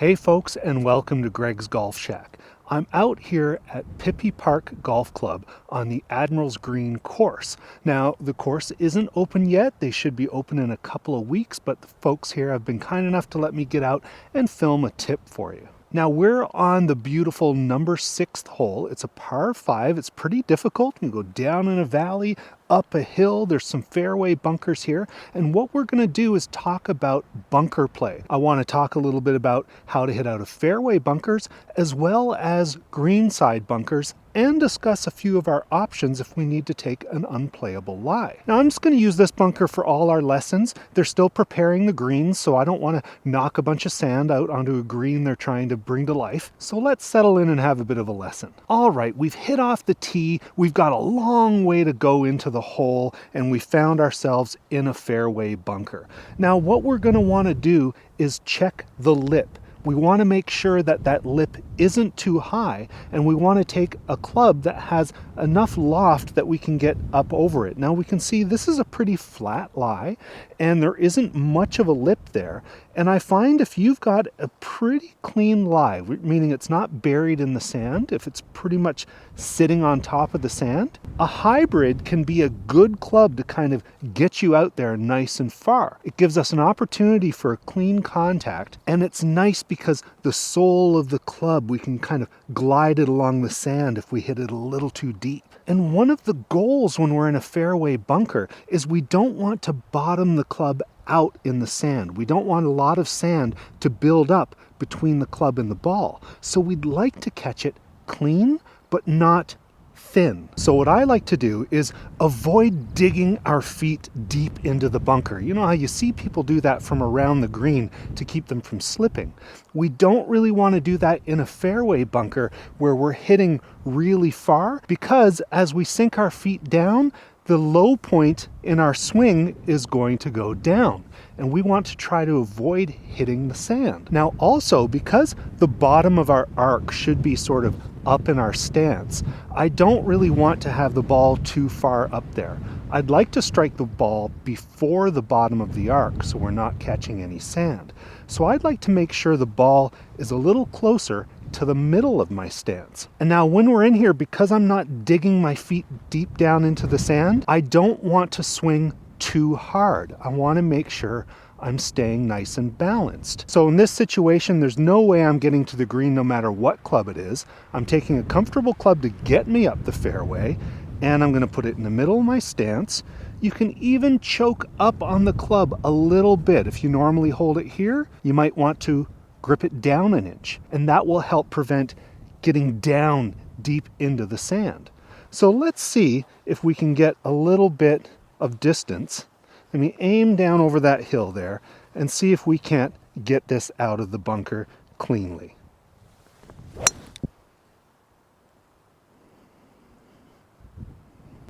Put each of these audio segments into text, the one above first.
Hey folks, and welcome to Greg's Golf Shack. I'm out here at Pippy Park Golf Club on the Admiral's Green course. Now, the course isn't open yet. They should be open in a couple of weeks, but the folks here have been kind enough to let me get out and film a tip for you. Now, we're on the beautiful number 6th hole. It's a par 5. It's pretty difficult. You go down in a valley, up a hill. There's some fairway bunkers here. And what we're going to do is talk about bunker play. I want to talk a little bit about how to hit out of fairway bunkers as well as greenside bunkers, and discuss a few of our options if we need to take an unplayable lie. Now, I'm just going to use this bunker for all our lessons. They're still preparing the greens, so I don't want to knock a bunch of sand out onto a green they're trying to bring to life. So let's settle in and have a bit of a lesson. All right, we've hit off the tee. We've got a long way to go into the hole, and we found ourselves in a fairway bunker. Now, what we're going to want to do is check the lip. We want to make sure that that lip isn't too high, and we want to take a club that has enough loft that we can get up over it. Now we can see this is a pretty flat lie, and there isn't much of a lip there. And I find if you've got a pretty clean lie, meaning it's not buried in the sand, if it's pretty much sitting on top of the sand, a hybrid can be a good club to kind of get you out there nice and far. It gives us an opportunity for a clean contact, and it's nice because the sole of the club, we can kind of glide it along the sand if we hit it a little too deep. And one of the goals when we're in a fairway bunker is we don't want to bottom the club out in the sand. We don't want a lot of sand to build up between the club and the ball. So we'd like to catch it clean, but not thin. So what I like to do is avoid digging our feet deep into the bunker. You know how you see people do that from around the green to keep them from slipping. We don't really want to do that in a fairway bunker where we're hitting really far, because as we sink our feet down, the low point in our swing is going to go down, and we want to try to avoid hitting the sand. Now also, because the bottom of our arc should be sort of up in our stance, I don't really want to have the ball too far up there. I'd like to strike the ball before the bottom of the arc so we're not catching any sand. So I'd like to make sure the ball is a little closer to the middle of my stance. And now when we're in here, because I'm not digging my feet deep down into the sand, I don't want to swing too hard. I want to make sure I'm staying nice and balanced. So in this situation, there's no way I'm getting to the green no matter what club it is. I'm taking a comfortable club to get me up the fairway, and I'm going to put it in the middle of my stance. You can even choke up on the club a little bit. If you normally hold it here, you might want to grip it down an inch, and that will help prevent getting down deep into the sand. So let's see if we can get a little bit of distance. Let me aim down over that hill there and see if we can't get this out of the bunker cleanly.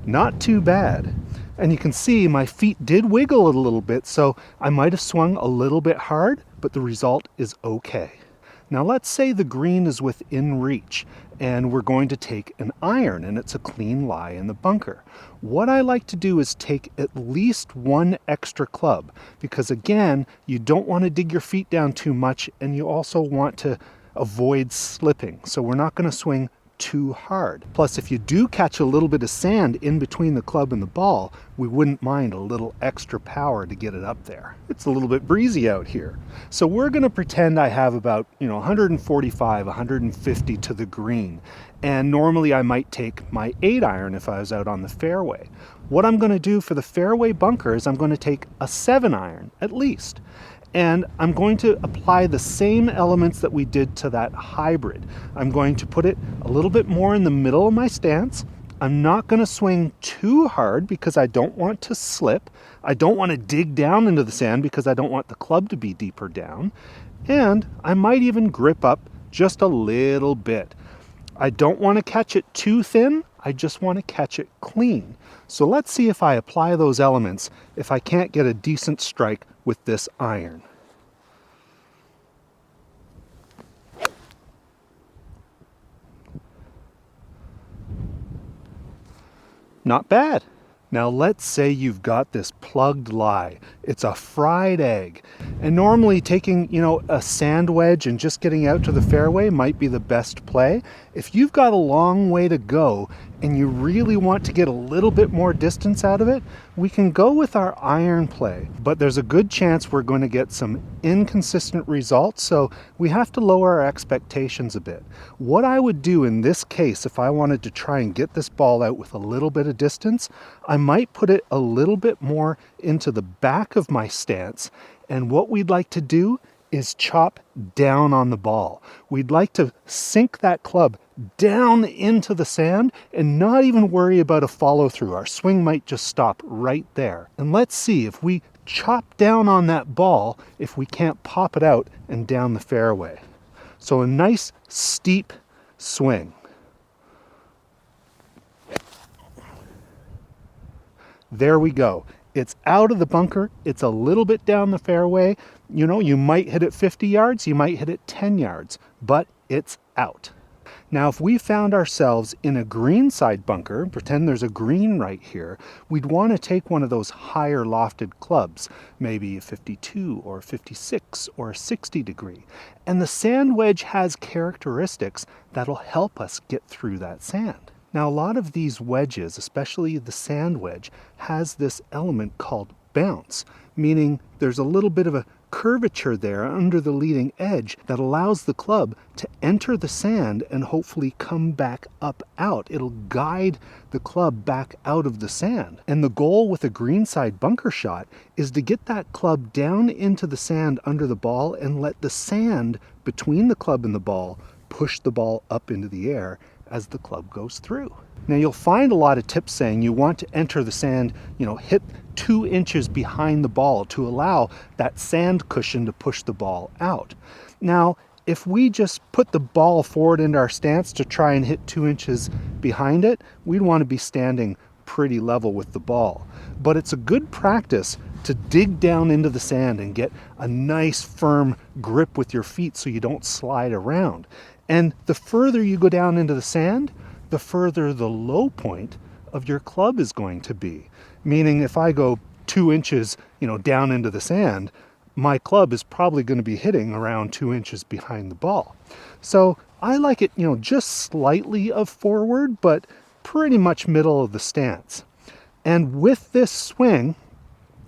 Not too bad. And you can see my feet did wiggle a little bit, so I might have swung a little bit hard, but the result is okay. Now let's say the green is within reach and we're going to take an iron and it's a clean lie in the bunker. What I like to do is take at least one extra club, because again, you don't want to dig your feet down too much, and you also want to avoid slipping. So we're not going to swing too hard. Plus, if you do catch a little bit of sand in between the club and the ball, we wouldn't mind a little extra power to get it up there. It's a little bit breezy out here. So we're going to pretend I have about, 145, 150 to the green. And normally I might take my 8-iron if I was out on the fairway. What I'm going to do for the fairway bunker is I'm going to take a 7-iron at least. And I'm going to apply the same elements that we did to that hybrid. I'm going to put it a little bit more in the middle of my stance. I'm not going to swing too hard because I don't want to slip. I don't want to dig down into the sand because I don't want the club to be deeper down. And I might even grip up just a little bit. I don't want to catch it too thin. I just want to catch it clean. So let's see if I apply those elements, if I can't get a decent strike with this iron. Not bad. Now let's say you've got this plugged lie. It's a fried egg. And normally taking, a sand wedge and just getting out to the fairway might be the best play. If you've got a long way to go and you really want to get a little bit more distance out of it, we can go with our iron play. But there's a good chance we're going to get some inconsistent results, so we have to lower our expectations a bit. What I would do in this case, if I wanted to try and get this ball out with a little bit of distance, I might put it a little bit more into the back of my stance, and what we'd like to do is chop down on the ball. We'd like to sink that club down into the sand and not even worry about a follow through. Our swing might just stop right there. And let's see if we chop down on that ball, if we can't pop it out and down the fairway. So a nice steep swing. There we go. It's out of the bunker. It's a little bit down the fairway. You might hit it 50 yards, you might hit it 10 yards, but it's out. Now, if we found ourselves in a greenside bunker, pretend there's a green right here, we'd want to take one of those higher lofted clubs, maybe a 52 or 56 or 60 degree. And the sand wedge has characteristics that'll help us get through that sand. Now, a lot of these wedges, especially the sand wedge, has this element called bounce, meaning there's a little bit of a curvature there under the leading edge that allows the club to enter the sand and hopefully come back up out. It'll guide the club back out of the sand. And the goal with a greenside bunker shot is to get that club down into the sand under the ball and let the sand between the club and the ball push the ball up into the air as the club goes through. Now, you'll find a lot of tips saying you want to enter the sand, hit 2 inches behind the ball to allow that sand cushion to push the ball out. Now, if we just put the ball forward into our stance to try and hit 2 inches behind it, we'd want to be standing pretty level with the ball. But it's a good practice to dig down into the sand and get a nice firm grip with your feet so you don't slide around. And the further you go down into the sand, the further the low point of your club is going to be. Meaning if I go 2 inches, down into the sand, my club is probably going to be hitting around 2 inches behind the ball. So I like it, just slightly of forward, but pretty much middle of the stance. And with this swing,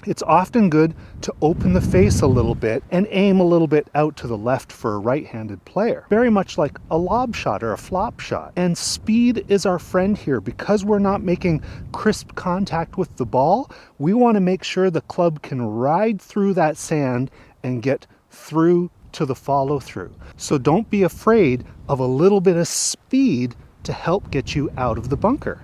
it's often good to open the face a little bit and aim a little bit out to the left for a right-handed player. Very much like a lob shot or a flop shot. And speed is our friend here. Because we're not making crisp contact with the ball, we want to make sure the club can ride through that sand and get through to the follow through. So don't be afraid of a little bit of speed to help get you out of the bunker.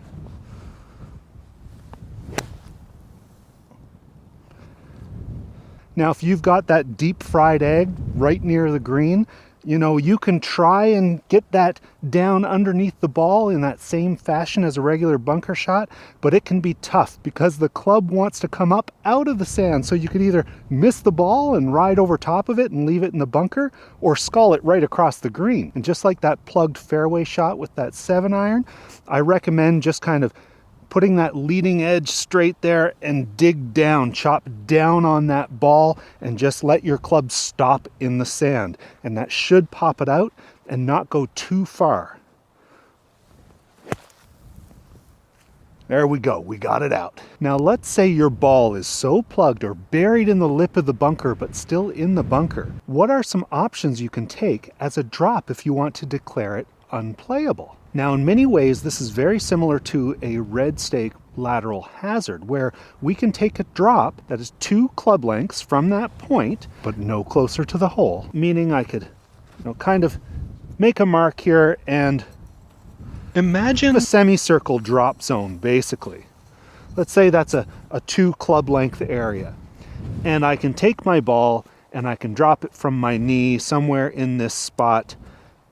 Now, if you've got that deep fried egg right near the green, you can try and get that down underneath the ball in that same fashion as a regular bunker shot, but it can be tough because the club wants to come up out of the sand. So you could either miss the ball and ride over top of it and leave it in the bunker, or skull it right across the green. And just like that plugged fairway shot with that 7-iron, I recommend just kind of putting that leading edge straight there and dig down, chop down on that ball and just let your club stop in the sand. And that should pop it out and not go too far. There we go, we got it out. Now let's say your ball is so plugged or buried in the lip of the bunker but still in the bunker. What are some options you can take as a drop if you want to declare it unplayable? Now, in many ways, this is very similar to a red stake lateral hazard, where we can take a drop that is 2 club lengths from that point, but no closer to the hole. Meaning I could, kind of make a mark here and imagine a semicircle drop zone, basically. Let's say that's a 2 club length area. And I can take my ball and I can drop it from my knee somewhere in this spot,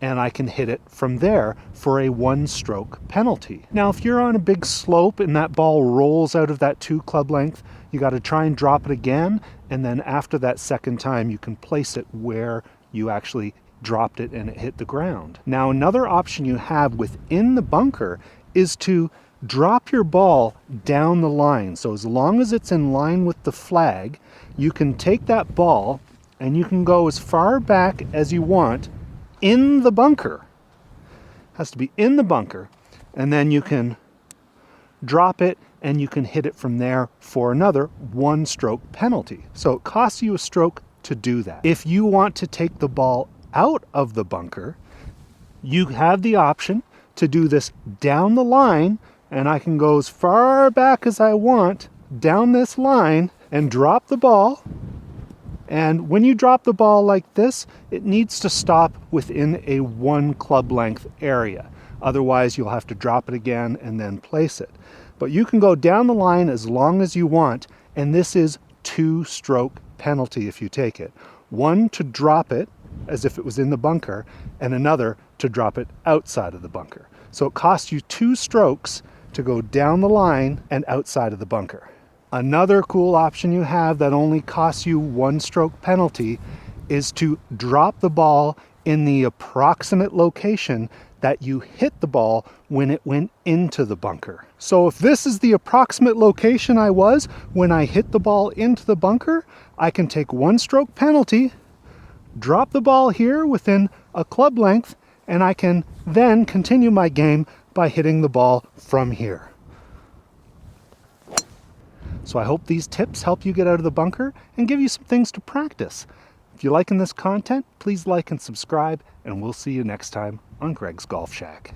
and I can hit it from there for a 1-stroke penalty. Now, if you're on a big slope and that ball rolls out of that 2 club length, you got to try and drop it again, and then after that second time, you can place it where you actually dropped it and it hit the ground. Now, another option you have within the bunker is to drop your ball down the line. So as long as it's in line with the flag, you can take that ball and you can go as far back as you want in the bunker. It has to be in the bunker. And then you can drop it and you can hit it from there for another 1-stroke penalty. So it costs you a stroke to do that. If you want to take the ball out of the bunker, you have the option to do this down the line, and I can go as far back as I want down this line and drop the ball. And when you drop the ball like this, it needs to stop within a 1 club length area. Otherwise, you'll have to drop it again and then place it. But you can go down the line as long as you want, and this is 2-stroke penalty if you take it. 1 to drop it as if it was in the bunker, and another to drop it outside of the bunker. So it costs you 2 strokes to go down the line and outside of the bunker. Another cool option you have that only costs you 1-stroke penalty is to drop the ball in the approximate location that you hit the ball when it went into the bunker. So if this is the approximate location I was when I hit the ball into the bunker, I can take 1-stroke penalty, drop the ball here within a club length, and I can then continue my game by hitting the ball from here. So I hope these tips help you get out of the bunker and give you some things to practice. If you're liking this content, please like and subscribe, and we'll see you next time on Greg's Golf Shack.